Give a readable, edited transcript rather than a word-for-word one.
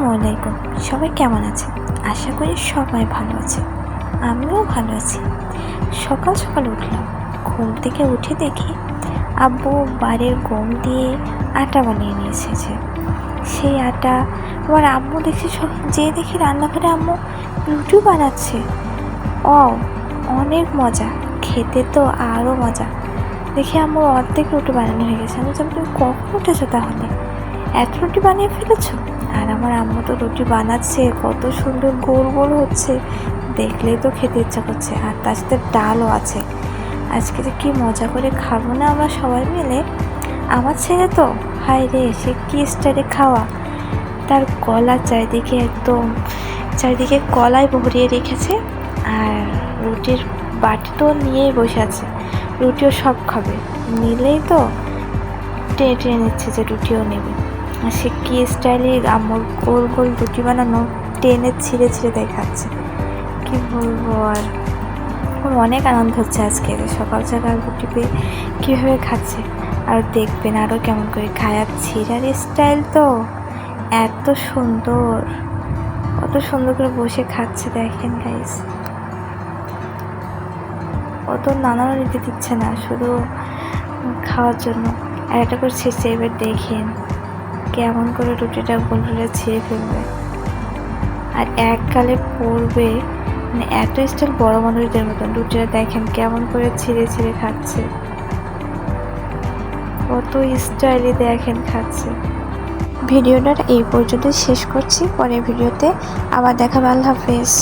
আসসালামু আলাইকুম। সবাই কেমন আছে? আশা করি সবাই ভালো আছে। আমিও ভালো আছি। সকাল সকাল উঠলাম। ঘুম থেকে উঠে দেখি আব্বু বাড়ির গম দিয়ে আটা বানিয়ে নিয়ে এসেছে। সেই আটা আবার আম্মু দেখি যেয়ে দেখি রান্নাঘরে আম্মু রুটি বানাচ্ছে। ও, অনেক মজা, খেতে তো আরও মজা। দেখি আম্মুর অর্ধেক রুটি বানানো হয়ে গেছে। আমি বললাম, তুমি কখন উঠেছো তাহলে? এত রুটি বানিয়ে ফেলেছো? আর আমার আম্মু তো রুটি বানাচ্ছে, কত সুন্দর গোল গোল হচ্ছে, দেখলেই তো খেতে ইচ্ছা করছে। আর তার সাথে ডালও আছে। আজকে যে কী মজা করে খাবো না আমরা সবাই মিলে। আমার ছেলে তো হায় রে, সে কী স্টাইলে খাওয়া, তার গলা চারিদিকে কলায় ভরিয়ে রেখেছে। আর রুটির বাটি তো নিয়েই বসে আছে, রুটিও সব খাবে। নিলেই তো টেনে টেনে নিচ্ছে যে রুটিও নেবে। আর সে কী স্টাইলে আম্মুর গোল গোল রুটি বানানো টেনে ছিঁড়ে ছিঁড়ে দেখাচ্ছে। কী বলবো আর, আমার অনেক আনন্দ হচ্ছে আজকে সকাল সকাল রুটি পেয়ে কীভাবে খাচ্ছে। আর দেখবেন আরও কেমন করে খায়। আর ছিঁড়ার স্টাইল তো এত সুন্দর, কত সুন্দর করে বসে খাচ্ছে দেখেন গাইস। ও তো নানাও নিতে দিচ্ছে না, শুধু খাওয়ার জন্য আর একটা করে ছিঁড়ছে। এবার দেখেন কেমন করে রুটিটা গোল করে ছিঁড়ে ফেলবে আর এক গালে পড়বে। মানে এত স্টাইল বড় মানুষদের মতন। রুটিটা দেখেন কেমন করে ছিঁড়ে ছিঁড়ে খাচ্ছে, কত স্টাইলে দেখেন খাচ্ছে। ভিডিওটা এই পর্যন্ত শেষ করছি, পরের ভিডিওতে আবার দেখাবো। আল্লাহ হাফেজ।